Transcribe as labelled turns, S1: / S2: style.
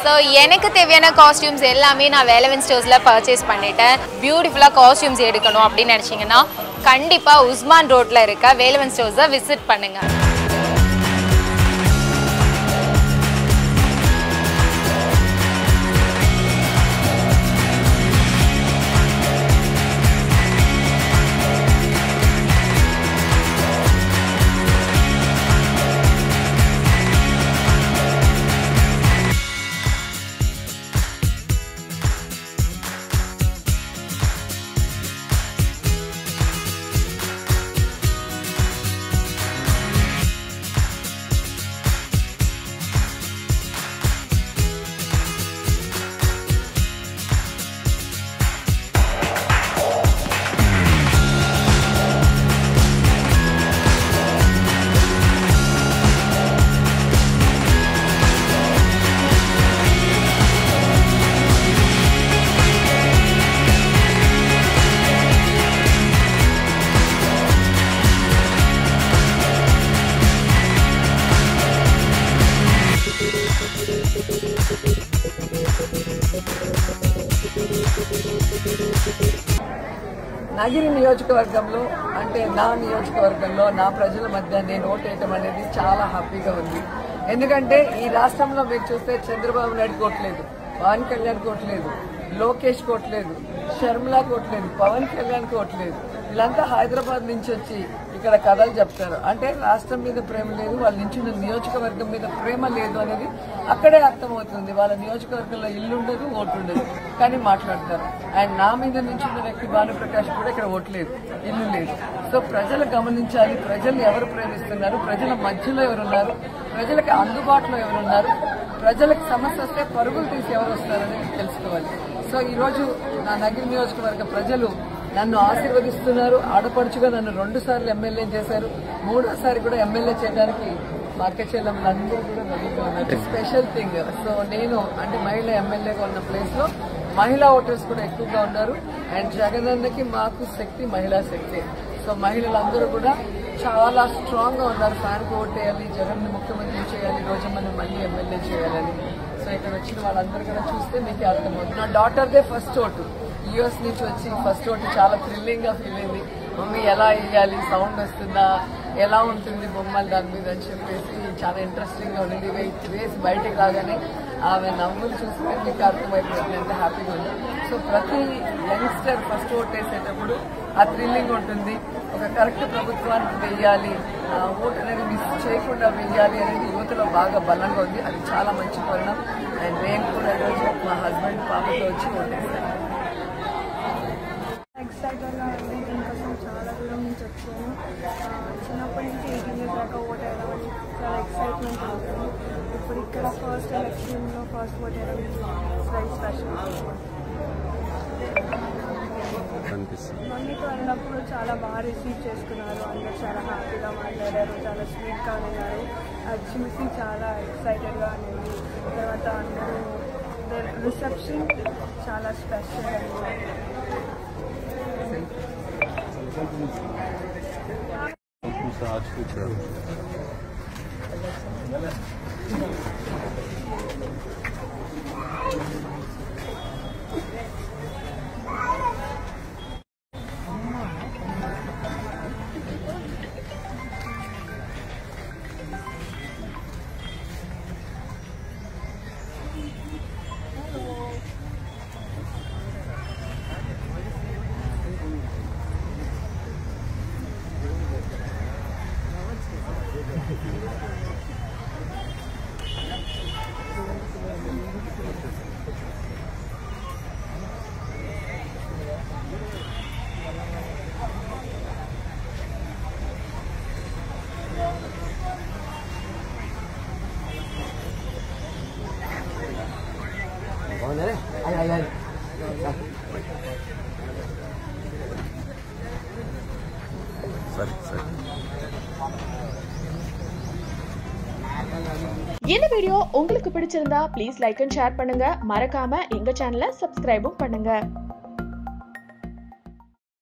S1: So எனக்கு தேவையான costumes எல்லாமே நான் வேலவன் ஸ்டோர்ஸில் பர்ச்சேஸ் பண்ணிட்டேன். பியூட்டிஃபுல்லாக காஸ்டியூம்ஸ் எடுக்கணும் அப்படின்னு நினச்சிங்கன்னா கண்டிப்பாக உஸ்மான் ரோட்டில் இருக்க வேலவன் ஸ்டோர்ஸை விசிட் பண்ணுங்கள்.
S2: నగిరి నియోజకవర్గంలో అంటే నా నియోజకవర్గంలో నా ప్రజల మధ్య నేను ఓటేయటం అనేది చాలా హ్యాపీగా ఉంది. ఎందుకంటే ఈ రాష్ట్రంలో మీరు చూస్తే చంద్రబాబు నాయుడు కోట్లేదు, పవన్ కళ్యాణ్ కోట్లేదు, లోకేష్ కోట్లేదు, షర్మిలా కోట్లేదు, పవన్ కళ్యాణ్ కోట్లేదు. వీళ్ళంతా హైదరాబాద్ నుంచి వచ్చి ఇక్కడ కథలు చెప్తారు. అంటే రాష్ట్రం మీద ప్రేమ లేదు, వాళ్ళ నుంచి నియోజకవర్గం మీద ప్రేమ లేదు అనేది అక్కడే అర్థమవుతుంది. వాళ్ళ నియోజకవర్గంలో ఇల్లు ఉండదు, ఓటు ఉండదు, కానీ మాట్లాడతారు. అండ్ నా మీద నుంచి వ్యక్తి భానుప్రకాష్ కూడా ఇక్కడ ఓటు లేదు, ఇల్లు లేదు. సో ప్రజలు గమనించాలి, ప్రజలు ఎవరు ప్రేమిస్తున్నారు, ప్రజల మధ్యలో ఎవరున్నారు, ప్రజలకు అందుబాటులో ఎవరున్నారు, ప్రజలకు సమస్య వస్తే పరుగులు తీసి ఎవరు వస్తారనేది తెలుసుకోవాలి. సో ఈరోజు నా నగిరి నియోజకవర్గ ప్రజలు నన్ను ఆశీర్వదిస్తున్నారు. ఆడపడుచుగా నన్ను 2 సార్లు ఎమ్మెల్యే చేశారు, 3వ సారి కూడా ఎమ్మెల్యే చేయడానికి మా అక్క చెల్లెమ్మలందరూ కూడా రెడీగా ఉన్నారు. స్పెషల్ థింగ్, సో నేను అంటే మహిళా ఎమ్మెల్యేగా ఉన్న ప్లేస్ లో మహిళా ఓటర్స్ కూడా ఎక్కువగా ఉన్నారు. అండ్ జగనన్నకి మాకు శక్తి మహిళా శక్తి. సో మహిళలందరూ కూడా చాలా స్ట్రాంగ్ గా ఉన్నారు. ఫ్యాన్కి ఓటేయాలి, జగన్ ని ముఖ్యమంత్రి చేయాలి, రోజమ్మని మళ్ళీ ఎమ్మెల్యే చేయాలని. సో ఇక్కడ వచ్చిన వాళ్ళందరూ కూడా చూస్తే మీకే అర్థమవుతుంది. నా డాటర్దే ఫస్ట్ ఓటు, యూఎస్ నుంచి వచ్చి ఫస్ట్ ఓటు చాలా థ్రిల్లింగ్ గా ఫీల్ అయింది. మమ్మీ ఎలా వేయాలి, సౌండ్ వస్తుందా, ఎలా ఉంటుంది బొమ్మలు దాని మీద అని చెప్పేసి చాలా ఇంట్రెస్టింగ్ గా ఉంది. వేసి బయటకు రాగానే ఆమె నవ్వులు చూస్తే మీకు అర్థమైపోతుంది ఎంత హ్యాపీగా ఉంది. సో ప్రతి యంగ్స్టర్ ఫస్ట్ ఓట్ వేసేటప్పుడు ఆ థ్రిల్లింగ్ ఉంటుంది. ఒక కరెక్ట్ ప్రభుత్వానికి వెయ్యాలి, ఓటు అనేది మిస్ చేయకుండా వెయ్యాలి అనేది యువతలో బాగా బలంగా ఉంది. అది చాలా మంచి పరిణామం. అండ్ నేను కూడా ఈరోజు మా హస్బెండ్ పాపతో వచ్చి ఓటేస్తాను.
S3: ఎక్సైటెడ్గా ఉంది. దీనికోసం చాలా దూరం నుంచి వచ్చాను. చిన్నప్పటి నుంచి 18 years దాకా ఓట్ వేయడం అని చాలా ఎక్సైట్మెంట్ ఉంటుంది. ఇప్పుడు ఇక్కడ ఫస్ట్ ఎలక్షన్లో ఫస్ట్ ఓట్ వేయడం వెరీ స్పెషల్. మమ్మీతో వెళ్ళినప్పుడు చాలా బాగా రిసీవ్ చేసుకున్నారు, అందరూ చాలా హ్యాపీగా మాట్లాడారు, చాలా స్వీట్గా ఉన్నారు. అది చూసి చాలా ఎక్సైటెడ్గా ఉంది. తర్వాత అందరూ రిసెప్షన్ చాలా స్పెషల్ అండి.
S4: आज कुछ
S5: இந்த வீடியோ உங்களுக்கு பிடிச்சிருந்தா ப்ளீஸ் லைக் அண்ட் ஷேர் பண்ணுங்க. மறக்காம எங்க சேனலை சப்ஸ்கிரைபும் பண்ணுங்க.